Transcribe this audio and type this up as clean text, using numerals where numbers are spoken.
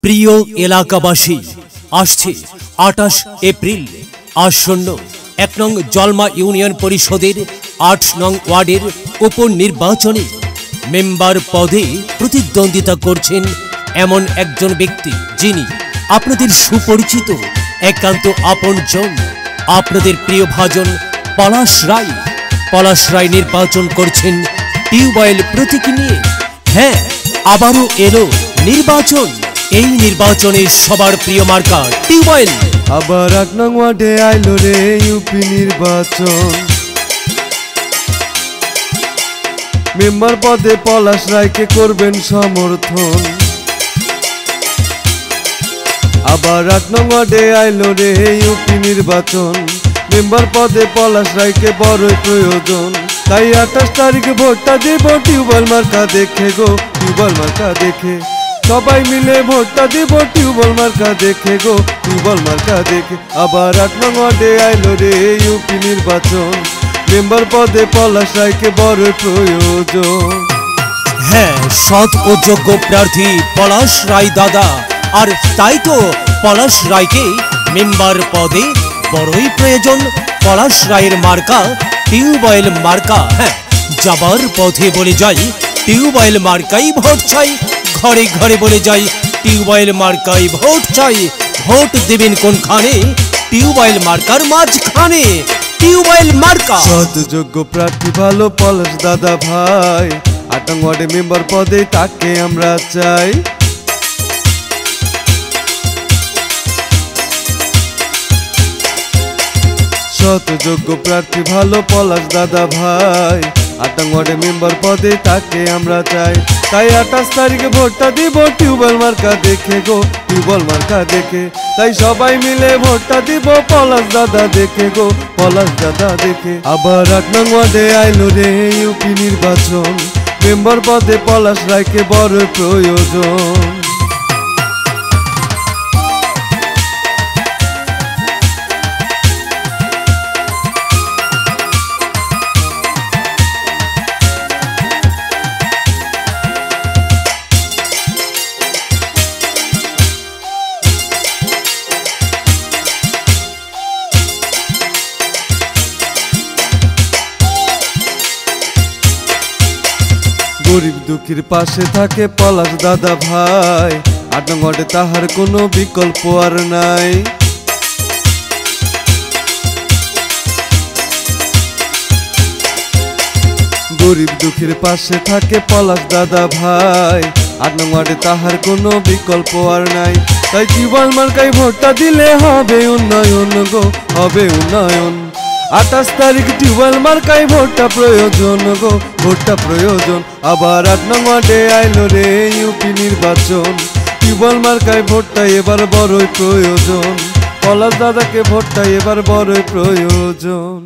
প্রিয় এলাকাবাসী, আসছে 28 এপ্রিল আসন্ন 1 নং জলমা ইউনিয়ন পরিষদের 8 নং ওয়ার্ডের উপনির্বাচনে মেম্বার পদে প্রতিদ্বন্দ্বিতা করছেন এমন একজন ব্যক্তি, যিনি আপনাদের সুপরিচিত একান্ত আপনজন, আপনাদের প্রিয় ভাজন পলাশ রায়। পলাশ রায় নির্বাচন করছেন টিউবওয়েল প্রতীক নিয়ে। হ্যাঁ, আবারও এলো নির্বাচন। এই নির্বাচনে সবার প্রিয় মার্কা টিউবওয়েল। আবার 8 নং ওয়ার্ডে আইলো রে ইউপি নির্বাচন। মেম্বার পদে পলাশ রায়কে করবেন সমর্থন। আবার 8 নং ওয়ার্ডে আইলো রে ইউপি নির্বাচন। মেম্বার পদে পলাশ রায়কে বড়ই প্রয়োজন। তাই 28 তারিখে ভোটটা দেব টিউবওয়েল মার্কা দেখে গো, টিউবওয়েল মার্কা দেখে। সবাই মিলে ভোটটা দিব টিউবওয়েল মার্কা দেখে গো, টিউবওয়েল মার্কা দেখে। আবার 8 নং ওয়ার্ডে আইলো রে ইউপি নির্বাচন। মেম্বার পদে পলাশ রায়কে বড় প্রয়োজন। হ্যাঁ, সৎ ও যোগ্য প্রার্থী পলাশ রায় দাদা, আর তাই তো পলাশ রায়কে মেম্বার পদে বড়ই প্রয়োজন। পলাশ রায়ের মার্কা টিউবওয়েল মার্কা। হ্যাঁ, যাবার পথে বলে যাই টিউবওয়েল মার্কাই ভোট চাই, ঘরে ঘরে বলে যাই টিউবওয়েল মার্কাই ভোট চাই। ভোট দেবেন কোনখানে? টিউবওয়েল মার্কার মাঝখানে। টিউবওয়েল মার্কা। সৎ যোগ্য প্রার্থী ভালো পলাশ দাদা ভাই। 8 নং ওয়ার্ডে মেম্বার পদে তাকে আমরা চাই। সৎ যোগ্য প্রার্থী ভালো পলাশ দাদা ভাই। 8 নং ওয়ার্ডে মেম্বার পদে তাকে আমরা চাই। তাই 28 তারিখে ভোটটা দিব টিউবওয়েল মার্কা দেখে গো, টিউবওয়েল মার্কা দেখে। তাই সবাই মিলে ভোটটা দিব পলাশ দাদা দেখে গো, পলাশ দাদা দেখে। আবার 8 নং ওয়ার্ডে আইলো রে ইউপি নির্বাচন। মেম্বার পদে পলাশ রায়কে বড় প্রয়োজন। গরিব দুঃখীর পাশে থাকে পলাশ দাদা ভাই। 8 নং ওয়ার্ডে তাহার কোনো বিকল্প আর নাই। গরিব দুঃখীর পাশে থাকে পলাশ দাদা ভাই। 8 নং ওয়ার্ডে তাহার কোনো বিকল্প আর নাই। তাই টিউবওয়েল মার্কায় ভোটটা দিলে হবে উন্নয়ন গো, হবে উন্নয়ন। 28 তারিখ টিউবওয়েল মার্কায় ভোটটা প্রয়োজন গো, ভোটটা প্রয়োজন। আবার 8 নং ওয়ার্ডে আইলো রে ইউপি নির্বাচন। টিউবওয়েল মার্কায় ভোটটা এবার বড়ই প্রয়োজন। পলাশ দাদাকে ভোটটা এবার বড়ই প্রয়োজন।